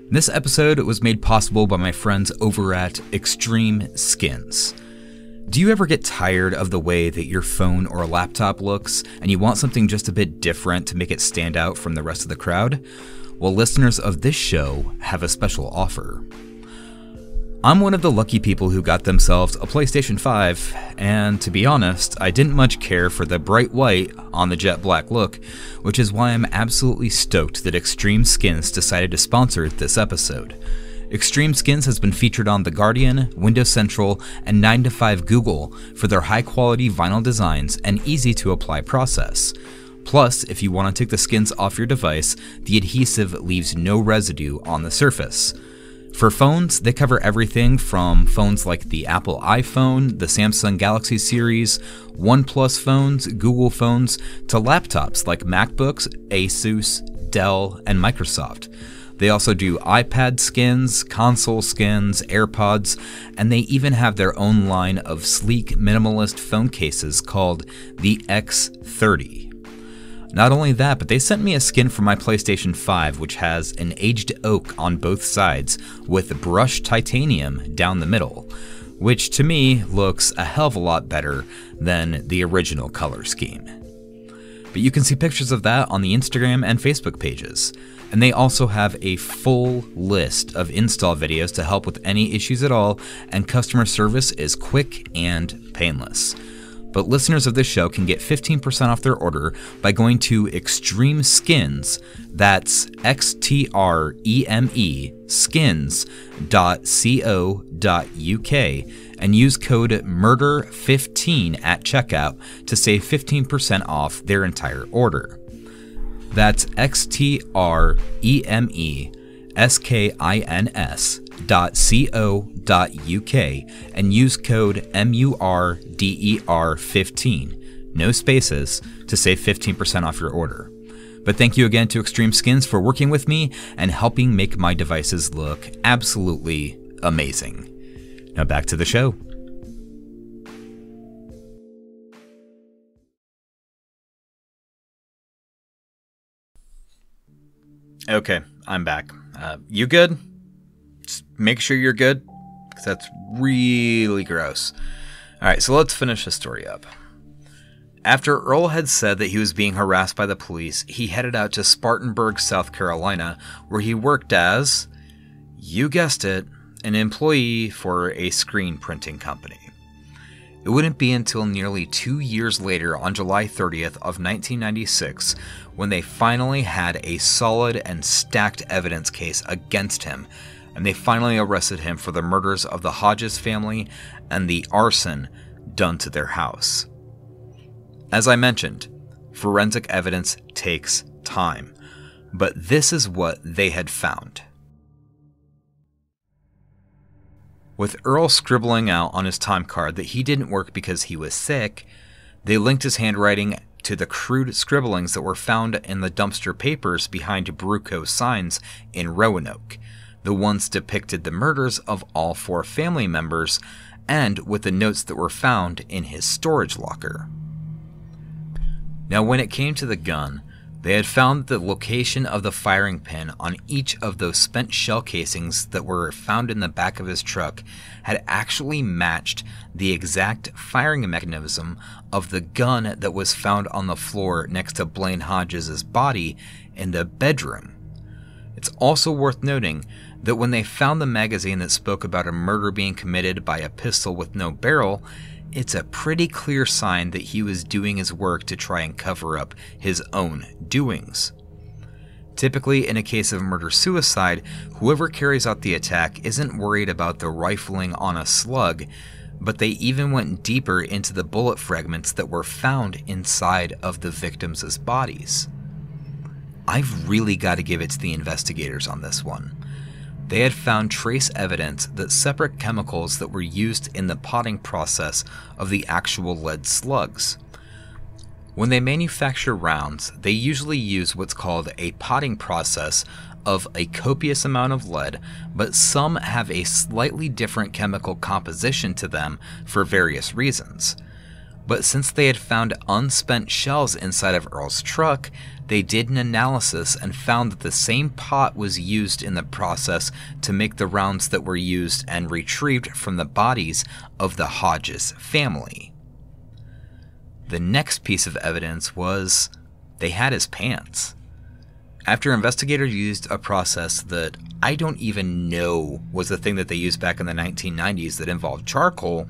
This episode was made possible by my friends over at Extreme Skins. Do you ever get tired of the way that your phone or laptop looks, and you want something just a bit different to make it stand out from the rest of the crowd? Well, listeners of this show have a special offer. I'm one of the lucky people who got themselves a PlayStation 5, and to be honest, I didn't much care for the bright white on the jet black look, which is why I'm absolutely stoked that Extreme Skins decided to sponsor this episode. Extreme Skins has been featured on The Guardian, Windows Central, and 9 to 5 Google for their high-quality vinyl designs and easy-to-apply process. Plus, if you want to take the skins off your device, the adhesive leaves no residue on the surface. For phones, they cover everything from phones like the Apple iPhone, the Samsung Galaxy series, OnePlus phones, Google phones, to laptops like MacBooks, Asus, Dell, and Microsoft. They also do iPad skins, console skins, AirPods, and they even have their own line of sleek minimalist phone cases called the X30. Not only that, but they sent me a skin for my PlayStation 5, which has an aged oak on both sides with brushed titanium down the middle, which to me looks a hell of a lot better than the original color scheme. But you can see pictures of that on the Instagram and Facebook pages. And they also have a full list of install videos to help with any issues at all, and customer service is quick and painless. But listeners of this show can get 15% off their order by going to Extreme Skins, that's XTREME skins.co.uk, and use code MURDER15 at checkout to save 15% off their entire order. That's xtremeskins.co.uk and use code MURDER15, no spaces, to save 15% off your order. But thank you again to Extreme Skins for working with me and helping make my devices look absolutely amazing. Now back to the show. Okay, I'm back. You good? Just make sure you're good, because that's really gross. Alright, so let's finish the story up. After Earl had said that he was being harassed by the police, he headed out to Spartanburg, South Carolina, where he worked as, you guessed it, an employee for a screen printing company. It wouldn't be until nearly 2 years later, on July 30th of 1996, when they finally had a solid and stacked evidence case against him, and they finally arrested him for the murders of the Hodges family and the arson done to their house. As I mentioned, forensic evidence takes time, but this is what they had found. With Earl scribbling out on his time card that he didn't work because he was sick, they linked his handwriting to the crude scribblings that were found in the dumpster papers behind Bruco's signs in Roanoke. The ones depicted the murders of all 4 family members, and with the notes that were found in his storage locker. Now, when it came to the gun, they had found the location of the firing pin on each of those spent shell casings that were found in the back of his truck had actually matched the exact firing mechanism of the gun that was found on the floor next to Blaine Hodges' body in the bedroom. It's also worth noting that when they found the magazine that spoke about a murder being committed by a pistol with no barrel, it's a pretty clear sign that he was doing his work to try and cover up his own doings. Typically, in a case of murder-suicide, whoever carries out the attack isn't worried about the rifling on a slug, but they even went deeper into the bullet fragments that were found inside of the victims' bodies. I've really got to give it to the investigators on this one. They had found trace evidence that separate chemicals that were used in the potting process of the actual lead slugs. When they manufacture rounds, they usually use what's called a potting process of a copious amount of lead, but some have a slightly different chemical composition to them for various reasons. But since they had found unspent shells inside of Earl's truck, they did an analysis and found that the same pot was used in the process to make the rounds that were used and retrieved from the bodies of the Hodges family. The next piece of evidence was they had his pants. After investigators used a process that I don't even know was the thing that they used back in the 1990s that involved charcoal,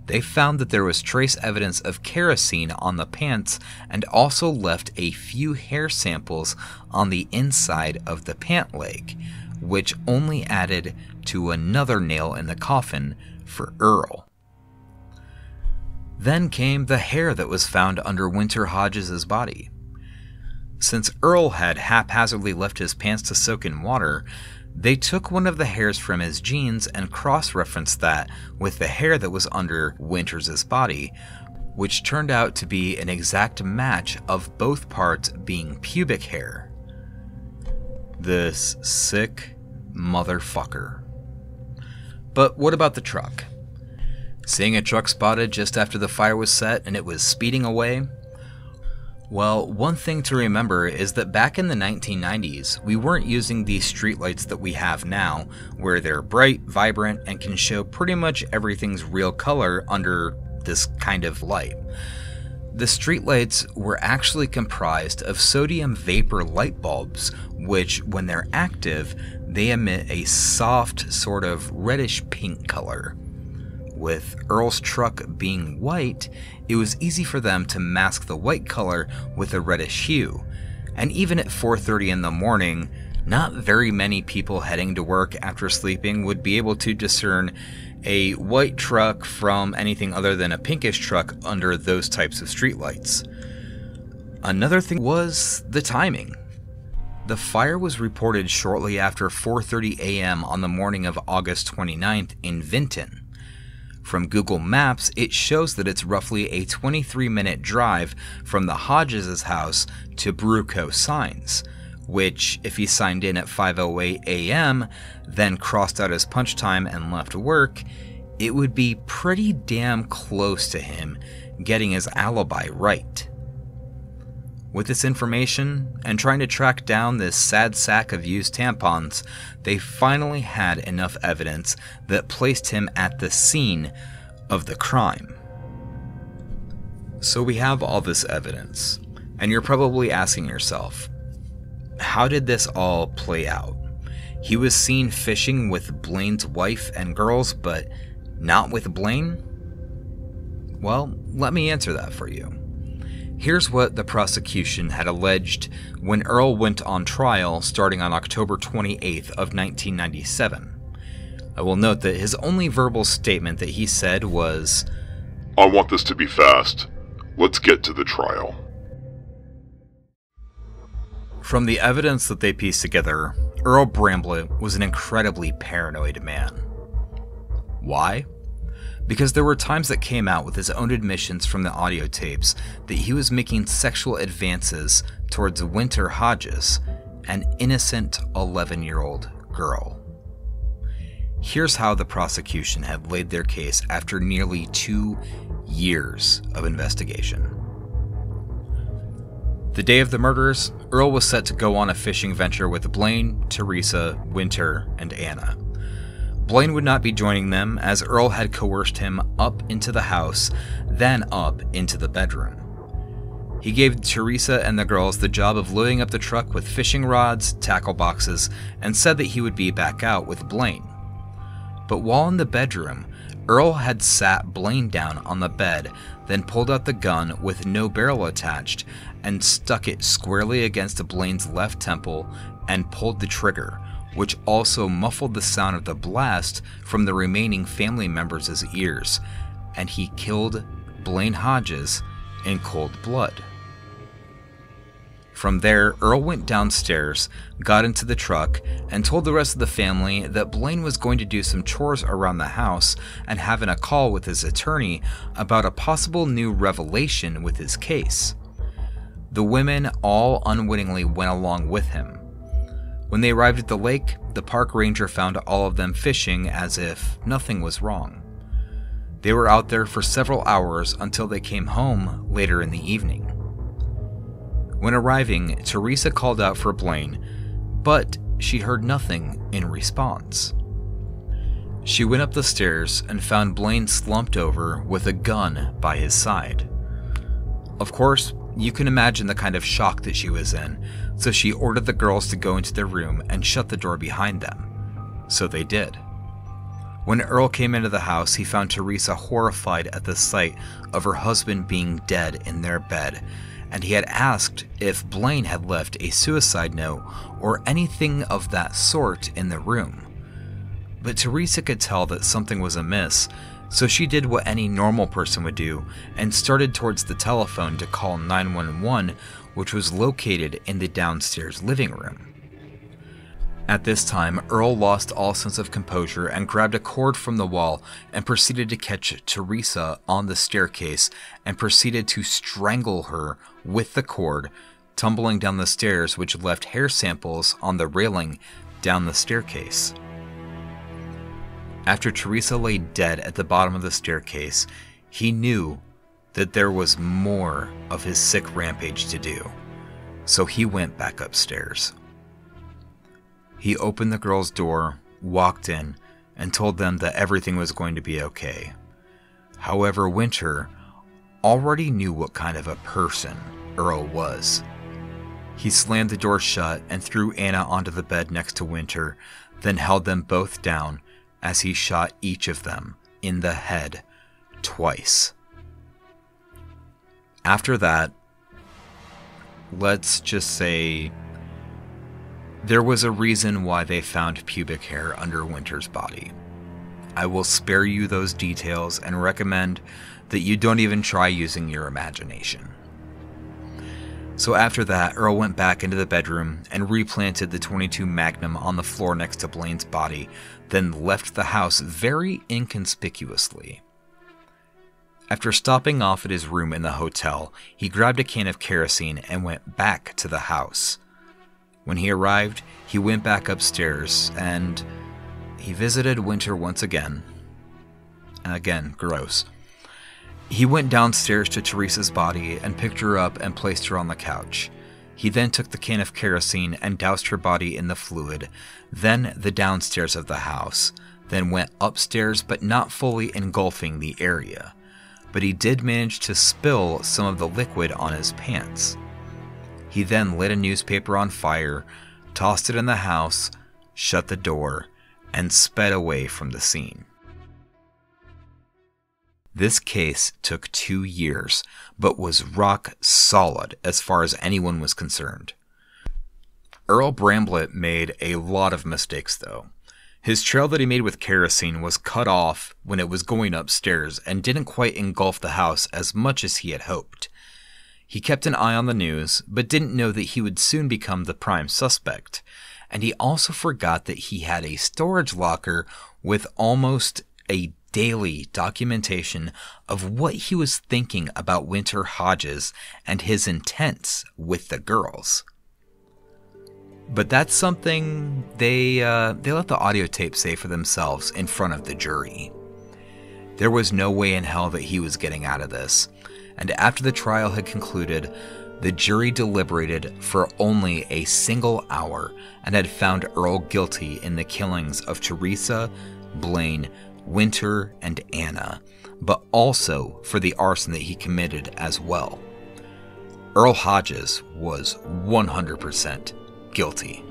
they found that there was trace evidence of kerosene on the pants and also left a few hair samples on the inside of the pant leg, which only added to another nail in the coffin for Earl. Then came the hair that was found under Winter Hodges' body. Since Earl had haphazardly left his pants to soak in water, they took one of the hairs from his jeans and cross-referenced that with the hair that was under Winters' body, which turned out to be an exact match of both parts being pubic hair. This sick motherfucker. But what about the truck? Seeing a truck spotted just after the fire was set and it was speeding away? Well, one thing to remember is that back in the 1990s, we weren't using these streetlights that we have now, where they're bright, vibrant, and can show pretty much everything's real color under this kind of light. The streetlights were actually comprised of sodium vapor light bulbs, which, when they're active, they emit a soft, sort of reddish pink color. With Earl's truck being white, it was easy for them to mask the white color with a reddish hue. And even at 4:30 in the morning, not very many people heading to work after sleeping would be able to discern a white truck from anything other than a pinkish truck under those types of streetlights. Another thing was the timing. The fire was reported shortly after 4:30 a.m. on the morning of August 29th in Vinton. From Google Maps, it shows that it's roughly a 23-minute drive from the Hodges' house to Bruco Signs, which, if he signed in at 5:08 a.m., then crossed out his punch time and left work, it would be pretty damn close to him getting his alibi right. With this information, and trying to track down this sad sack of used tampons, they finally had enough evidence that placed him at the scene of the crime. So we have all this evidence, and you're probably asking yourself, how did this all play out? He was seen fishing with Blaine's wife and girls, but not with Blaine? Well, let me answer that for you. Here's what the prosecution had alleged when Earl went on trial starting on October 28th of 1997. I will note that his only verbal statement that he said was, "I want this to be fast. Let's get to the trial." From the evidence that they pieced together, Earl Bramblett was an incredibly paranoid man. Why? Because there were times that came out with his own admissions from the audio tapes that he was making sexual advances towards Winter Hodges, an innocent 11-year-old girl. Here's how the prosecution had laid their case after nearly 2 years of investigation. The day of the murders, Earl was set to go on a fishing venture with Blaine, Teresa, Winter, and Anna. Blaine would not be joining them, as Earl had coerced him up into the house, then up into the bedroom. He gave Teresa and the girls the job of loading up the truck with fishing rods, tackle boxes, and said that he would be back out with Blaine. But while in the bedroom, Earl had sat Blaine down on the bed, then pulled out the gun with no barrel attached and stuck it squarely against Blaine's left temple and pulled the trigger, which also muffled the sound of the blast from the remaining family members' ears, and he killed Blaine Hodges in cold blood. From there, Earl went downstairs, got into the truck, and told the rest of the family that Blaine was going to do some chores around the house and having a call with his attorney about a possible new revelation with his case. The women all unwittingly went along with him. When they arrived at the lake, the park ranger found all of them fishing as if nothing was wrong. They were out there for several hours until they came home later in the evening. When arriving, Teresa called out for Blaine, but she heard nothing in response. She went up the stairs and found Blaine slumped over with a gun by his side. Of course, you can imagine the kind of shock that she was in, so she ordered the girls to go into their room and shut the door behind them. So they did. When Earl came into the house, he found Teresa horrified at the sight of her husband being dead in their bed, and he had asked if Blaine had left a suicide note or anything of that sort in the room. But Teresa could tell that something was amiss, so she did what any normal person would do and started towards the telephone to call 911, which was located in the downstairs living room. At this time, Earl lost all sense of composure and grabbed a cord from the wall and proceeded to catch Teresa on the staircase and proceeded to strangle her with the cord, tumbling down the stairs, which left hair samples on the railing down the staircase. After Teresa lay dead at the bottom of the staircase, he knew that there was more of his sick rampage to do, so he went back upstairs. He opened the girls' door, walked in, and told them that everything was going to be okay. However, Winter already knew what kind of a person Earl was. He slammed the door shut and threw Anna onto the bed next to Winter, then held them both down as he shot each of them in the head twice. After that, let's just say there was a reason why they found pubic hair under Winter's body. I will spare you those details and recommend that you don't even try using your imagination. So after that, Earl went back into the bedroom and replanted the .22 Magnum on the floor next to Blaine's body, then left the house very inconspicuously. After stopping off at his room in the hotel, he grabbed a can of kerosene and went back to the house. When he arrived, he went back upstairs and he visited Winter once again. Again, gross. He went downstairs to Teresa's body and picked her up and placed her on the couch. He then took the can of kerosene and doused her body in the fluid, then the downstairs of the house, then went upstairs but not fully engulfing the area. But he did manage to spill some of the liquid on his pants. He then lit a newspaper on fire, tossed it in the house, shut the door, and sped away from the scene. This case took 2 years, but was rock solid as far as anyone was concerned. Earl Bramblett made a lot of mistakes, though. His trail that he made with kerosene was cut off when it was going upstairs and didn't quite engulf the house as much as he had hoped. He kept an eye on the news, but didn't know that he would soon become the prime suspect. And he also forgot that he had a storage locker with almost a daily documentation of what he was thinking about Winter Hodges and his intents with the girls. But that's something they let the audio tape say for themselves in front of the jury. There was no way in hell that he was getting out of this, and after the trial had concluded, the jury deliberated for only a single hour and had found Earl guilty in the killings of Teresa, Blaine, Winter, and Anna, but also for the arson that he committed as well. Earl Hodges was 100% guilty.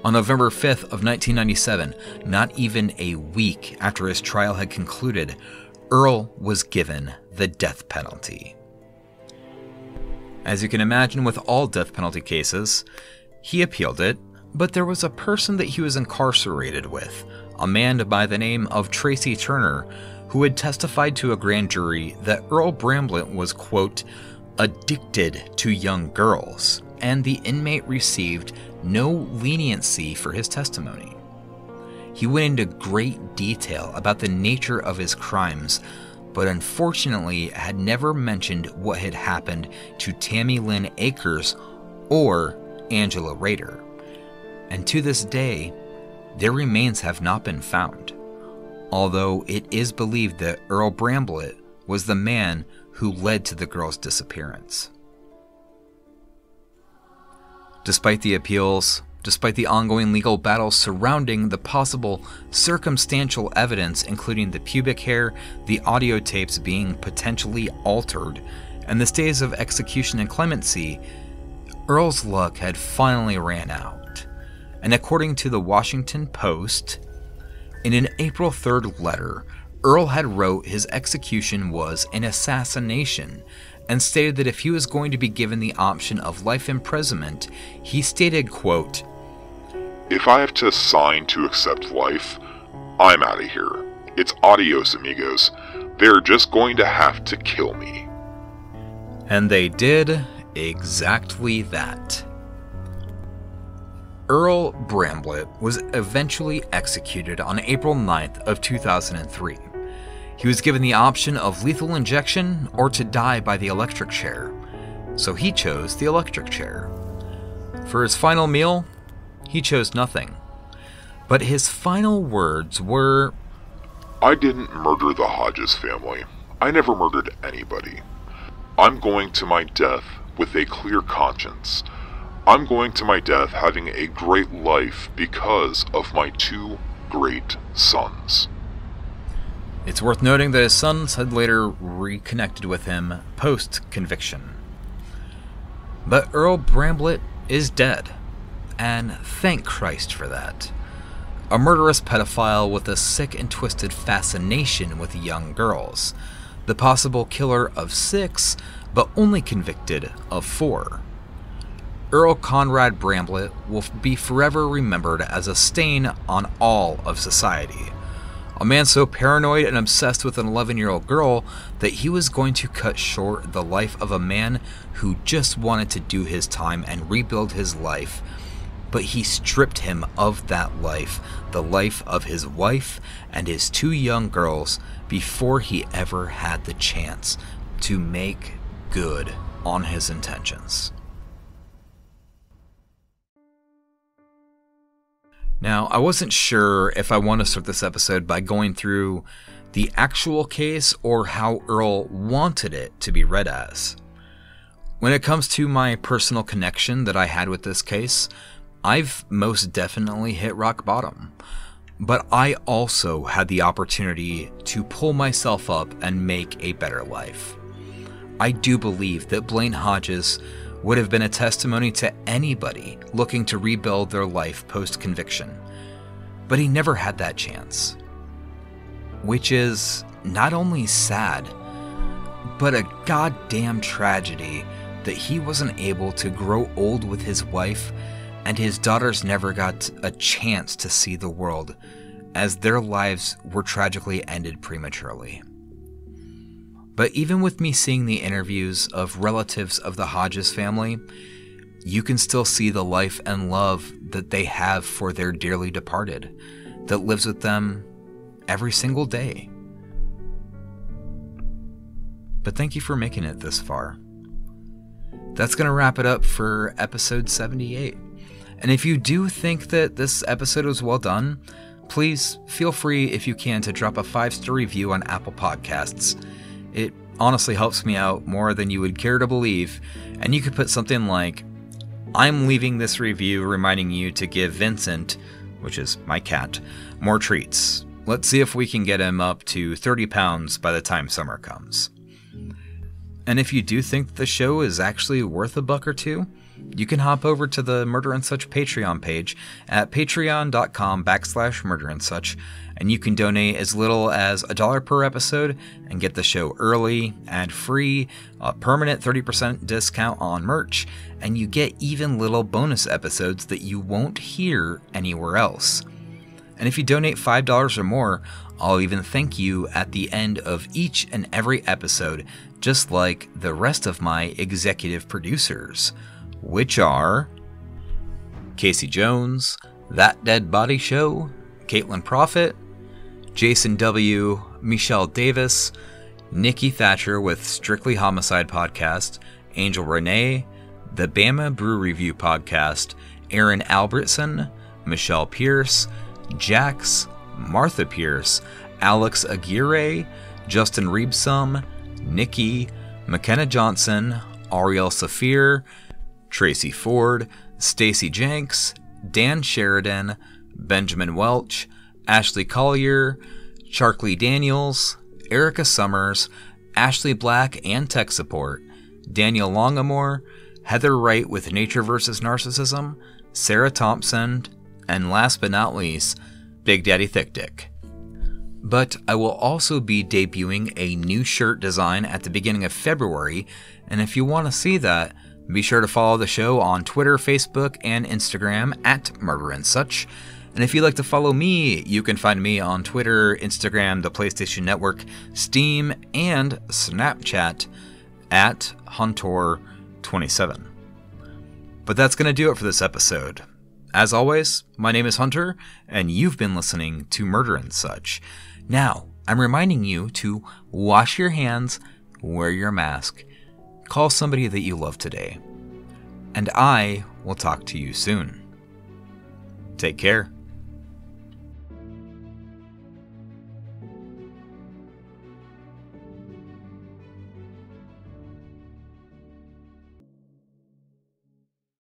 On November 5th of 1997, not even a week after his trial had concluded, Earl was given the death penalty. As you can imagine with all death penalty cases, he appealed it, but there was a person that he was incarcerated with, a man by the name of Tracy Turner, who had testified to a grand jury that Earl Bramblett was, quote, addicted to young girls, and the inmate received no leniency for his testimony. He went into great detail about the nature of his crimes, but unfortunately had never mentioned what had happened to Tammy Lynn Akers or Angela Rader. And to this day, their remains have not been found, although it is believed that Earl Bramblett was the man who led to the girl's disappearance. Despite the appeals, despite the ongoing legal battles surrounding the possible circumstantial evidence, including the pubic hair, the audio tapes being potentially altered, and the stays of execution and clemency, Earl's luck had finally ran out. And according to the Washington Post, in an April 3rd letter, Earl had wrote his execution was an assassination, and stated that if he was going to be given the option of life imprisonment, he stated, quote, "If I have to sign to accept life, I'm out of here. It's adios, amigos. They're just going to have to kill me." And they did exactly that. Earl Bramblett was eventually executed on April 9th of 2003. He was given the option of lethal injection or to die by the electric chair, so he chose the electric chair. For his final meal, he chose nothing. But his final words were, "I didn't murder the Hodges family. I never murdered anybody. I'm going to my death with a clear conscience. I'm going to my death having a great life because of my 2 great sons." It's worth noting that his sons had later reconnected with him post-conviction. But Earl Bramblett is dead, and thank Christ for that. A murderous pedophile with a sick and twisted fascination with young girls, the possible killer of 6, but only convicted of 4. Earl Conrad Bramblett will be forever remembered as a stain on all of society. A man so paranoid and obsessed with an 11-year-old girl that he was going to cut short the life of a man who just wanted to do his time and rebuild his life. But he stripped him of that life, the life of his wife and his 2 young girls, before he ever had the chance to make good on his intentions. Now, I wasn't sure if I want to start this episode by going through the actual case or how Earl wanted it to be read as. When it comes to my personal connection that I had with this case, I've most definitely hit rock bottom. But I also had the opportunity to pull myself up and make a better life. I do believe that Blaine Hodges would have been a testimony to anybody looking to rebuild their life post-conviction. But he never had that chance. Which is not only sad, but a goddamn tragedy that he wasn't able to grow old with his wife and his daughters never got a chance to see the world, as their lives were tragically ended prematurely. But even with me seeing the interviews of relatives of the Hodges family, you can still see the life and love that they have for their dearly departed, that lives with them every single day. But thank you for making it this far. That's going to wrap it up for episode 78. And if you do think that this episode was well done, please feel free, if you can, to drop a 5-star review on Apple Podcasts. It honestly helps me out more than you would care to believe, and you could put something like, "I'm leaving this review reminding you to give Vincent," which is my cat, "more treats. Let's see if we can get him up to 30 pounds by the time summer comes." And if you do think the show is actually worth a buck or two, you can hop over to the Murder and Such Patreon page at patreon.com/Murder and Such, and you can donate as little as $1 per episode and get the show early, ad-free, a permanent 30% discount on merch, and you get even little bonus episodes that you won't hear anywhere else. And if you donate $5 or more, I'll even thank you at the end of each and every episode, just like the rest of my executive producers, which are Casey Jones, That Dead Body Show, Caitlin Prophet, Jason W., Michelle Davis, Nikki Thatcher with Strictly Homicide Podcast, Angel Renee, the Bama Brew Review Podcast, Aaron Albertson, Michelle Pierce, Jax, Martha Pierce, Alex Aguirre, Justin Reebsum, Nikki, McKenna Johnson, Ariel Safir, Tracy Ford, Stacy Jenks, Dan Sheridan, Benjamin Welch, Ashley Collier, Charkley Daniels, Erica Summers, Ashley Black and Tech Support, Daniel Longamore, Heather Wright with Nature vs. Narcissism, Sarah Thompson, and last but not least, Big Daddy Thick Dick. But I will also be debuting a new shirt design at the beginning of February, and if you want to see that, be sure to follow the show on Twitter, Facebook, and Instagram at Murder and Such. And if you'd like to follow me, you can find me on Twitter, Instagram, the PlayStation Network, Steam, and Snapchat at Huntor27. But that's going to do it for this episode. As always, my name is Hunter, and you've been listening to Murder and Such. Now, I'm reminding you to wash your hands, wear your mask, call somebody that you love today, and I will talk to you soon. Take care.